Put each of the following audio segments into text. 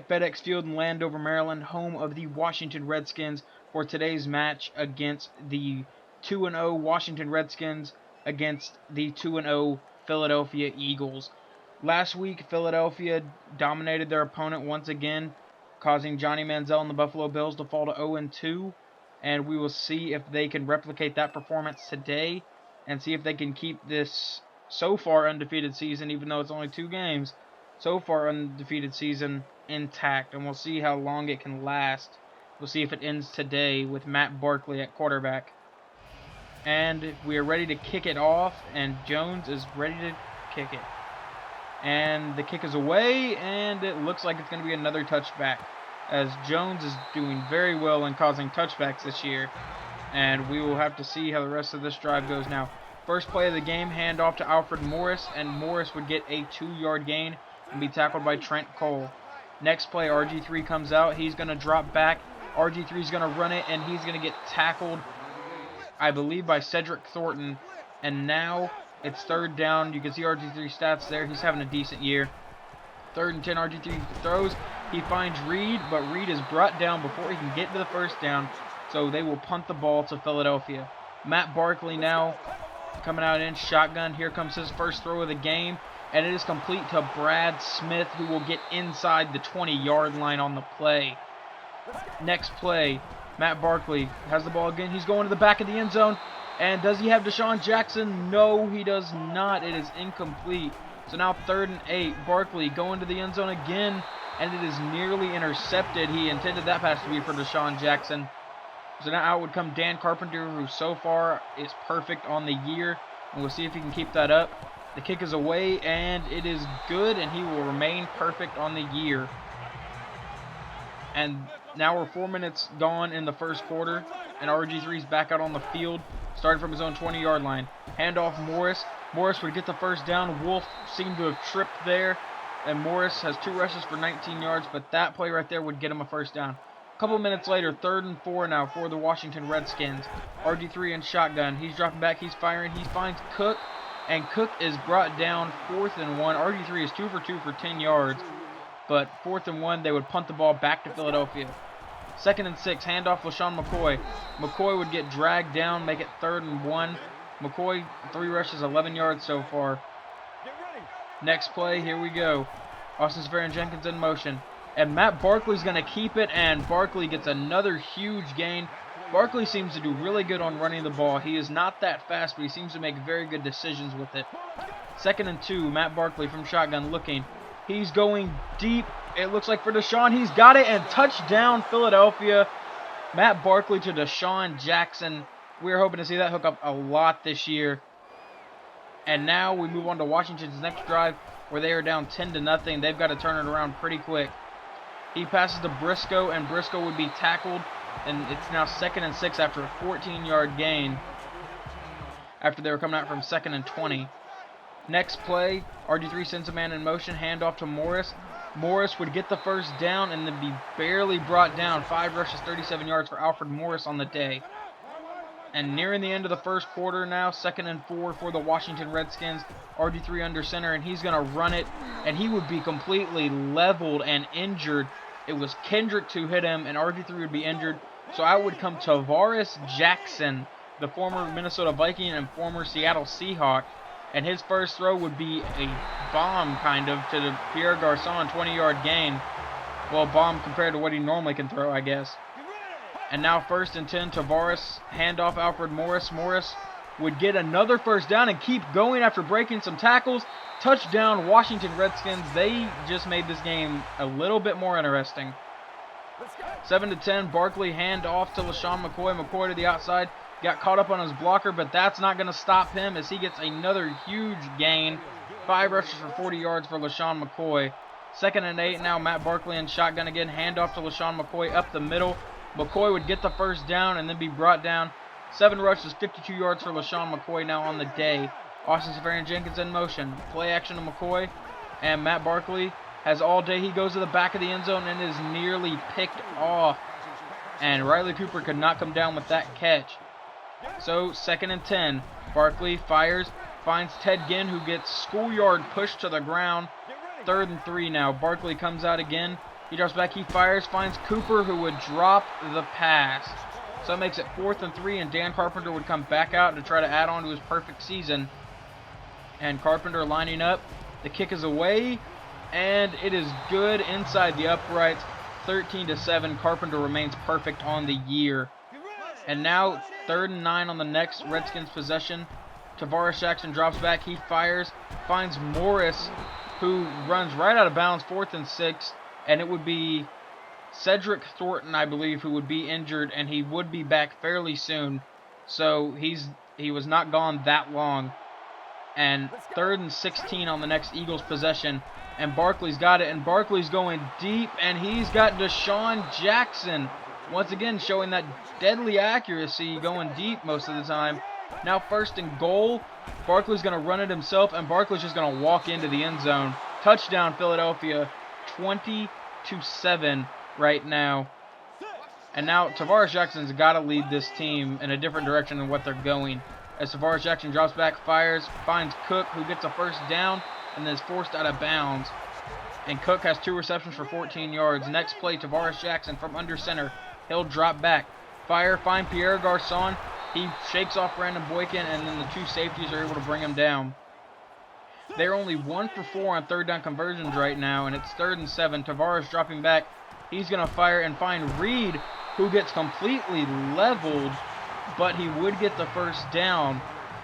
at FedEx Field in Landover, Maryland, home of the Washington Redskins, for today's match against the 2-0 Washington Redskins against the 2-0 Philadelphia Eagles. Last week, Philadelphia dominated their opponent once again, causing Johnny Manziel and the Buffalo Bills to fall to 0-2, and we will see if they can replicate that performance today and see if they can keep this so far undefeated season, even though it's only 2 games, so far undefeated season intact, and we'll see how long it can last. We'll see if it ends today with Matt Barkley at quarterback. And we are ready to kick it off, and Jones is ready to kick it. And the kick is away, and it looks like it's going to be another touchback, as Jones is doing very well in causing touchbacks this year. And we will have to see how the rest of this drive goes now. First play of the game, handoff to Alfred Morris, and Morris would get a 2-yard gain and be tackled by Trent Cole. Next play, RG3 comes out. He's going to drop back. RG3 is going to run it, and he's going to get tackled, I believe, by Cedric Thornton. And now it's third down. You can see RG3's stats there. He's having a decent year. 3rd and 10, RG3 throws. He finds Reed, but Reed is brought down before he can get to the first down. So they will punt the ball to Philadelphia. Matt Barkley now coming out in shotgun. Here comes his first throw of the game. And it is complete to Brad Smith, who will get inside the 20-yard line on the play. Next play, Matt Barkley has the ball again. He's going to the back of the end zone. And does he have Deshaun Jackson? No, he does not. It is incomplete. So now 3rd and 8. Barkley going to the end zone again. And it is nearly intercepted. He intended that pass to be for Deshaun Jackson. So now out would come Dan Carpenter, who so far is perfect on the year. And we'll see if he can keep that up. The kick is away, and it is good, and he will remain perfect on the year. And now we're 4 minutes gone in the first quarter, and RG3's back out on the field, starting from his own 20-yard line. Handoff Morris. Morris would get the first down. Wolf seemed to have tripped there, and Morris has 2 rushes for 19 yards, but that play right there would get him a first down. A couple minutes later, 3rd and 4 now for the Washington Redskins. RG3 in shotgun. He's dropping back. He's firing. He finds Cook. And Cook is brought down 4th and 1. RG3 is 2 for 2 for 10 yards. But 4th and 1, they would punt the ball back to Philadelphia. 2nd and 6, handoff LaShawn McCoy. McCoy would get dragged down, make it 3rd and 1. McCoy, 3 rushes, 11 yards so far. Next play, here we go. Austin Seferian-Jenkins in motion. And Matt Barkley's going to keep it, and Barkley gets another huge gain. Barkley seems to do really good on running the ball. He is not that fast, but he seems to make very good decisions with it. 2nd and 2, Matt Barkley from shotgun looking. He's going deep. It looks like for Deshaun. He's got it, and touchdown Philadelphia. Matt Barkley to Deshaun Jackson. We're hoping to see that hook up a lot this year. And now we move on to Washington's next drive, where they are down 10-0. They've got to turn it around pretty quick. He passes to Briscoe, and Briscoe would be tackled. And it's now 2nd and 6 after a 14-yard gain after they were coming out from 2nd and 20. Next play, RG3 sends a man in motion, handoff to Morris. Morris would get the first down and then be barely brought down. 5 rushes, 37 yards for Alfred Morris on the day. And nearing the end of the first quarter now, 2nd and 4 for the Washington Redskins. RG3 under center, and he's going to run it, and he would be completely leveled and injured. It was Kendrick who hit him, and RG3 would be injured. So out would come Tavares Jackson, the former Minnesota Viking and former Seattle Seahawk. And his first throw would be a bomb, kind of, to the Pierre Garçon 20-yard gain. Well, bomb compared to what he normally can throw, I guess. And now 1st and 10, Tavares, handoff Alfred Morris. Morris would get another first down and keep going after breaking some tackles. Touchdown, Washington Redskins. They just made this game a little bit more interesting. 7-10, Barkley hand off to LaShawn McCoy. McCoy to the outside. Got caught up on his blocker, but that's not going to stop him as he gets another huge gain. 5 rushes for 40 yards for LaShawn McCoy. 2nd and 8 now, Matt Barkley in shotgun again. Hand off to LaShawn McCoy up the middle. McCoy would get the first down and then be brought down. 7 rushes, 52 yards for LaShawn McCoy now on the day. Austin Seferian-Jenkins in motion. Play action to McCoy. And Matt Barkley has all day. He goes to the back of the end zone and is nearly picked off. And Riley Cooper could not come down with that catch. So 2nd and 10. Barkley fires, finds Ted Ginn, who gets schoolyard pushed to the ground. 3rd and 3 now. Barkley comes out again. He drops back, he fires, finds Cooper, who would drop the pass. So it makes it 4th and 3, and Dan Carpenter would come back out to try to add on to his perfect season. And Carpenter lining up. The kick is away, and it is good inside the uprights. 13-7. Carpenter remains perfect on the year. And now 3rd and 9 on the next Redskins possession. Tavares Jackson drops back. He fires, finds Morris, who runs right out of bounds. 4th and 6, and it would be Cedric Thornton, I believe, who would be injured, and he would be back fairly soon. So he was not gone that long. And 3rd and 16 on the next Eagles possession. And Barkley's got it, and Barkley's going deep, and he's got Deshaun Jackson. Once again, showing that deadly accuracy, going deep most of the time. Now 1st and goal. Barkley's going to run it himself, and Barkley's just going to walk into the end zone. Touchdown, Philadelphia. 20-7 right now. And now Tavares Jackson's got to lead this team in a different direction than what they're going. As Tavares Jackson drops back, fires, finds Cook, who gets a 1st down, and then is forced out of bounds. And Cook has 2 receptions for 14 yards. Next play, Tavares Jackson from under center. He'll drop back. Fire, find Pierre Garçon. He shakes off Brandon Boykin, and then the 2 safeties are able to bring him down. They're only 1 for 4 on 3rd down conversions right now, and it's 3rd and 7. Tavares dropping back. He's going to fire and find Reed, who gets completely leveled, but he would get the 1st down,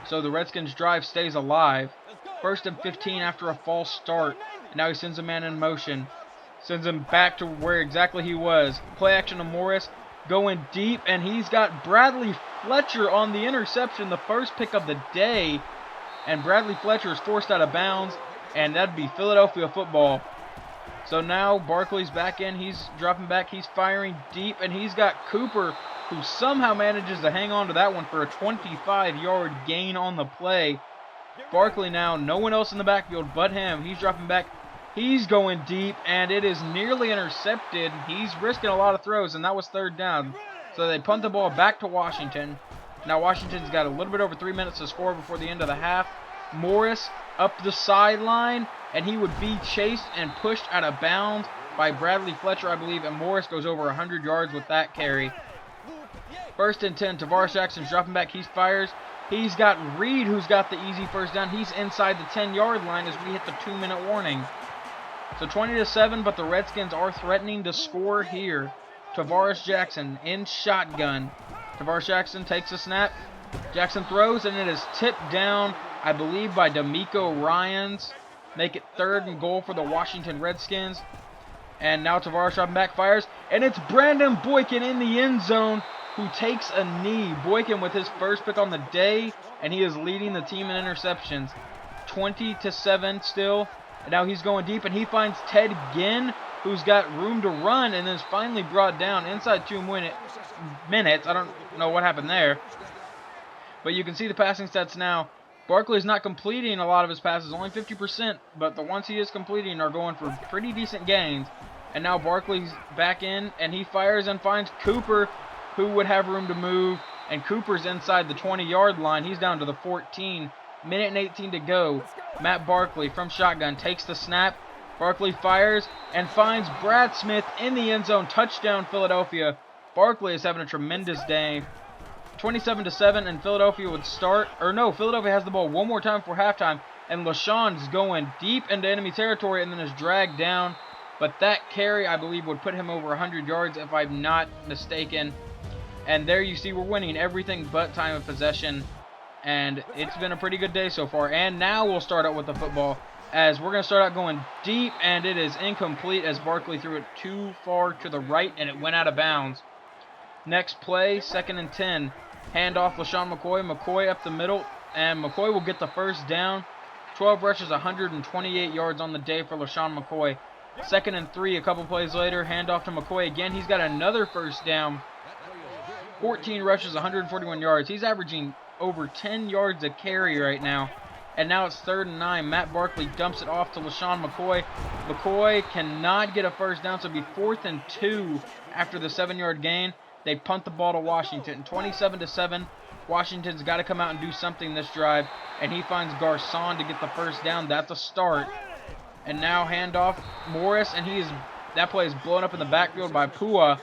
so the Redskins' drive stays alive. 1st and 15 after a false start, and now he sends a man in motion. Sends him back to where exactly he was. Play action to Morris, going deep, and he's got Bradley Fletcher on the interception, the first pick of the day. And Bradley Fletcher is forced out of bounds, and that'd be Philadelphia football. So now Barkley's back in, he's dropping back, he's firing deep, and he's got Cooper, who somehow manages to hang on to that one for a 25-yard gain on the play. Barkley now, no one else in the backfield but him. He's dropping back, he's going deep, and it is nearly intercepted. He's risking a lot of throws, and that was 3rd down. So they punt the ball back to Washington. Now Washington's got a little bit over 3 minutes to score before the end of the half. Morris up the sideline, and he would be chased and pushed out of bounds by Bradley Fletcher, I believe, and Morris goes over 100 yards with that carry. 1st and 10, Tavares Jackson's dropping back, he fires. He's got Reed, who's got the easy 1st down. He's inside the 10-yard line as we hit the 2-minute warning. So 20-7, but the Redskins are threatening to score here. Tavares Jackson in shotgun. Tavares Jackson takes a snap. Jackson throws, and it is tipped down, I believe, by D'Amico Ryans. Make it 3rd and goal for the Washington Redskins. And now Tavares dropping back, fires, and it's Brandon Boykin in the end zone who takes a knee. Boykin with his 1st pick on the day, and he is leading the team in interceptions. 20-7 still. And now he's going deep, and he finds Ted Ginn, who's got room to run, and then is finally brought down inside 2 minutes. I don't know what happened there. But you can see the passing stats now. Barkley's not completing a lot of his passes, only 50%, but the ones he is completing are going for pretty decent gains. And now Barkley's back in, and he fires and finds Cooper, who would have room to move, and Cooper's inside the 20-yard line. He's down to the 14. Minute and 18 to go. Matt Barkley from shotgun takes the snap. Barkley fires and finds Brad Smith in the end zone. Touchdown, Philadelphia. Barkley is having a tremendous day. 27-7, and Philadelphia would start. Or no, Philadelphia has the ball one more time for halftime, and LaShawn's going deep into enemy territory and then is dragged down. But that carry, I believe, would put him over 100 yards if I'm not mistaken. And there you see we're winning everything but time of possession. And it's been a pretty good day so far. And now we'll start out with the football, as we're going to start out going deep, and it is incomplete as Barkley threw it too far to the right, and it went out of bounds. Next play, 2nd and 10. Handoff LaShawn McCoy. McCoy up the middle, and McCoy will get the 1st down. 12 rushes, 128 yards on the day for LaShawn McCoy. 2nd and 3, a couple plays later. Handoff to McCoy again. He's got another 1st down. 14 rushes, 141 yards. He's averaging over 10 yards a carry right now. And now it's 3rd and 9. Matt Barkley dumps it off to LaShawn McCoy. McCoy cannot get a 1st down, so it'll be 4th and 2 after the 7-yard gain. They punt the ball to Washington. 27-7. Washington's got to come out and do something this drive. And he finds Garçon to get the 1st down. That's a start. And now handoff Morris, and he is that play is blown up in the backfield by Pua.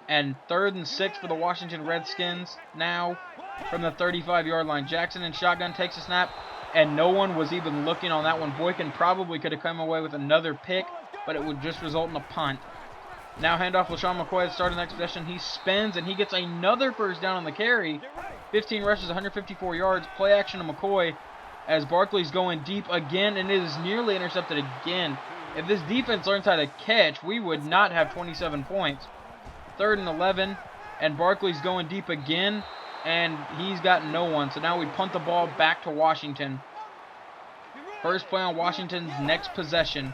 And 3rd and 6 for the Washington Redskins now from the 35-yard line. Jackson in shotgun takes a snap, and no one was even looking on that one. Boykin probably could have come away with another pick, but it would just result in a punt. Now handoff LaShawn McCoy at the start of the next possession. He spins, and he gets another first down on the carry. 15 rushes, 154 yards. Play action to McCoy as Barkley's going deep again, and it is nearly intercepted again. If this defense learns how to catch, we would not have 27 points. 3rd and 11, and Barkley's going deep again, and he's got no one. So now we punt the ball back to Washington. First play on Washington's next possession.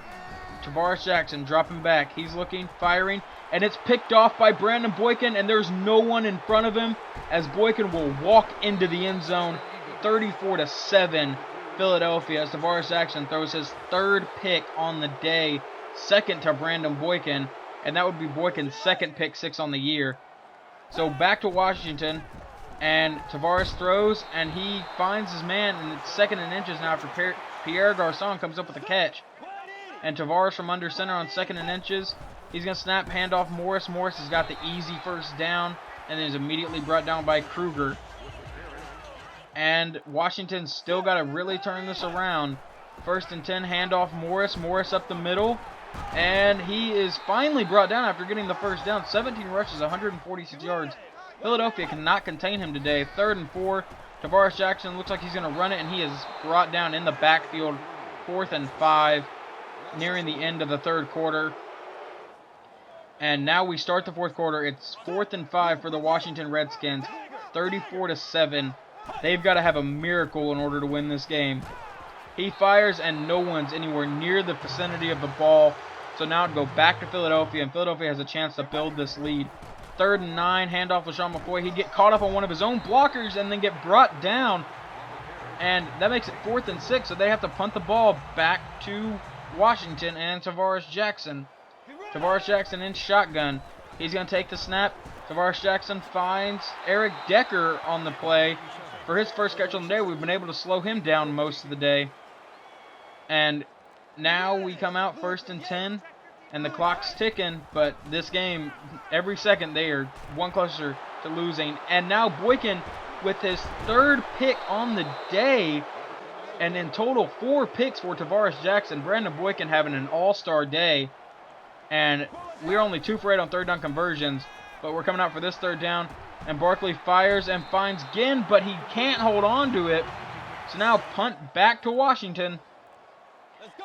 Tavares Jackson dropping back. He's looking, firing, and it's picked off by Brandon Boykin, and there's no one in front of him as Boykin will walk into the end zone. 34-7 Philadelphia as Tavares Jackson throws his 3rd pick on the day, 2nd to Brandon Boykin. And that would be Boykin's 2nd pick 6 on the year. So back to Washington. And Tavares throws. And he finds his man. And it's 2nd and inches now after Pierre Garçon comes up with a catch. And Tavares from under center on 2nd and inches. He's going to snap, handoff Morris. Morris has got the easy first down. And is immediately brought down by Kruger. And Washington's still got to really turn this around. 1st and 10, handoff Morris. Morris up the middle. And he is finally brought down after getting the first down. 17 rushes, 146 yards. Philadelphia cannot contain him today. 3rd and 4. Tavares Jackson looks like he's going to run it, and he is brought down in the backfield. 4th and 5, nearing the end of the 3rd quarter. And now we start the 4th quarter. It's 4th and 5 for the Washington Redskins. 34-7. They've got to have a miracle in order to win this game. He fires, and no one's anywhere near the vicinity of the ball. So now it'll go back to Philadelphia, and Philadelphia has a chance to build this lead. 3rd and 9, handoff LaShawn McCoy. He'd get caught up on one of his own blockers and then get brought down. And that makes it 4th and 6, so they have to punt the ball back to Washington and Tavares Jackson. Tavares Jackson in shotgun. He's going to take the snap. Tavares Jackson finds Eric Decker on the play. For his first catch on the day, we've been able to slow him down most of the day. And now we come out 1st and 10, and the clock's ticking, but this game, every second they are one closer to losing. And now Boykin with his 3rd pick on the day, and in total 4 picks for Tavares Jackson. Brandon Boykin having an all-star day, and we're only 2 for 8 on 3rd down conversions, but we're coming out for this 3rd down. And Barkley fires and finds Ginn, but he can't hold on to it. So now punt back to Washington.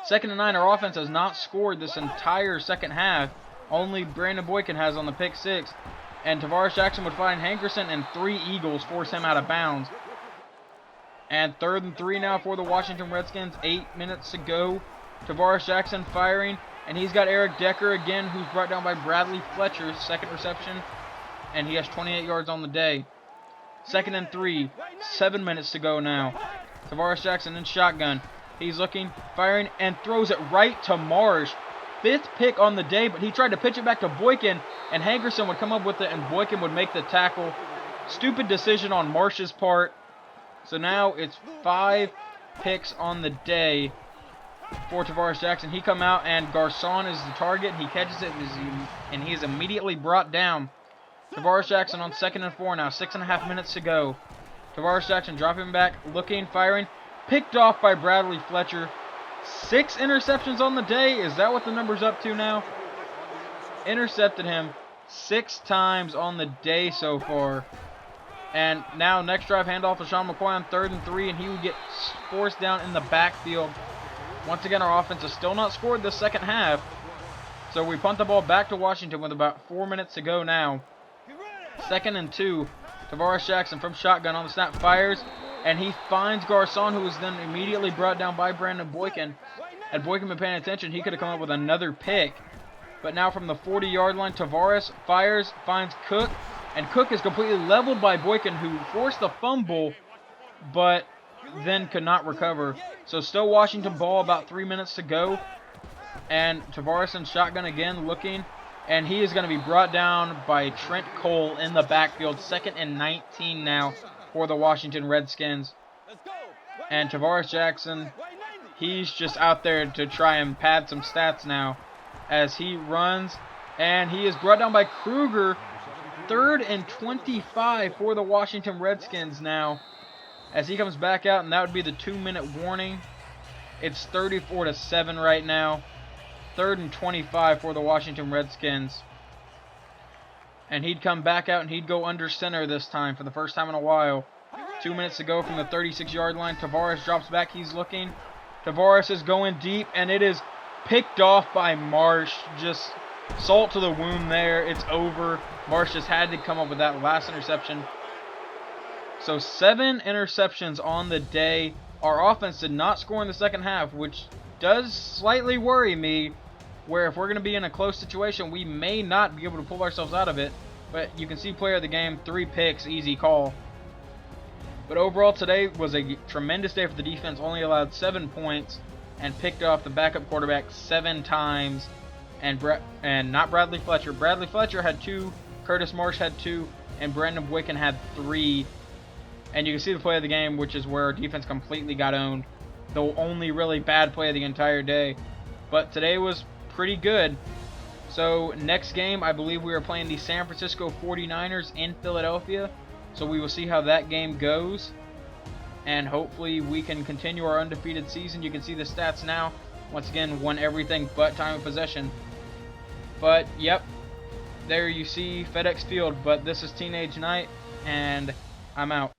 2nd and 9, our offense has not scored this entire second half. Only Brandon Boykin has on the pick 6. And Tavares Jackson would find Hankerson, and 3 Eagles force him out of bounds. And 3rd and 3 now for the Washington Redskins. 8 minutes to go. Tavares Jackson firing. And he's got Eric Decker again, who's brought down by Bradley Fletcher's 2nd reception. And he has 28 yards on the day. 2nd and 3. 7 minutes to go now. Tavares Jackson in shotgun. He's looking, firing, and throws it right to Marsh. 5th pick on the day, but he tried to pitch it back to Boykin, and Hankerson would come up with it, and Boykin would make the tackle. Stupid decision on Marsh's part. So now it's 5 picks on the day for Tavares Jackson. He come out, and Garçon is the target. He catches it, and he is immediately brought down. Tavares Jackson on 2nd and 4 now. 6.5 minutes to go. Tavares Jackson dropping back, looking, firing. Picked off by Bradley Fletcher. 6 interceptions on the day. Is that what the number's up to now? Intercepted him 6 times on the day so far. And now next drive handoff to Sean McCoy on 3rd and 3, and he would get forced down in the backfield. Once again, our offense has still not scored this second half. So we punt the ball back to Washington with about 4 minutes to go now. 2nd and 2. Tavares Jackson from shotgun on the snap fires. And he finds Garçon, who was then immediately brought down by Brandon Boykin. Had Boykin been paying attention, he could have come up with another pick. But now from the 40-yard line, Tavares fires, finds Cook. And Cook is completely leveled by Boykin, who forced the fumble, but then could not recover. So still Washington ball, about 3 minutes to go. And Tavares in shotgun again, looking. And he is going to be brought down by Trent Cole in the backfield. 2nd and 19 now for the Washington Redskins. And Tavares Jackson, he's just out there to try and pad some stats now. as he runs, and he is brought down by Kruger. 3rd and 25 for the Washington Redskins now, as he comes back out, and that would be the 2-minute warning. It's 34-7 right now. 3rd and 25 for the Washington Redskins. And he'd come back out and he'd go under center this time for the first time in a while. 2 minutes to go from the 36-yard line. Tavares drops back. He's looking. Tavares is going deep, and it is picked off by Marsh. Just salt to the wound there. It's over. Marsh just had to come up with that last interception. So 7 interceptions on the day. Our offense did not score in the second half, which does slightly worry me, where if we're going to be in a close situation, we may not be able to pull ourselves out of it. But you can see player of the game, 3 picks, easy call. But overall today was a tremendous day for the defense. Only allowed 7 points and picked off the backup quarterback 7 times. And not Bradley Fletcher. Bradley Fletcher had 2, Curtis Marsh had 2, and Brandon Wicken had 3. And you can see the play of the game, which is where our defense completely got owned. The only really bad play of the entire day. But today was pretty good. So next game, I believe we are playing the San Francisco 49ers in Philadelphia. So we will see how that game goes. And hopefully we can continue our undefeated season. You can see the stats now. Once again, won everything but time of possession. But, yep. There you see FedEx Field. But this is Teenage Night. And I'm out.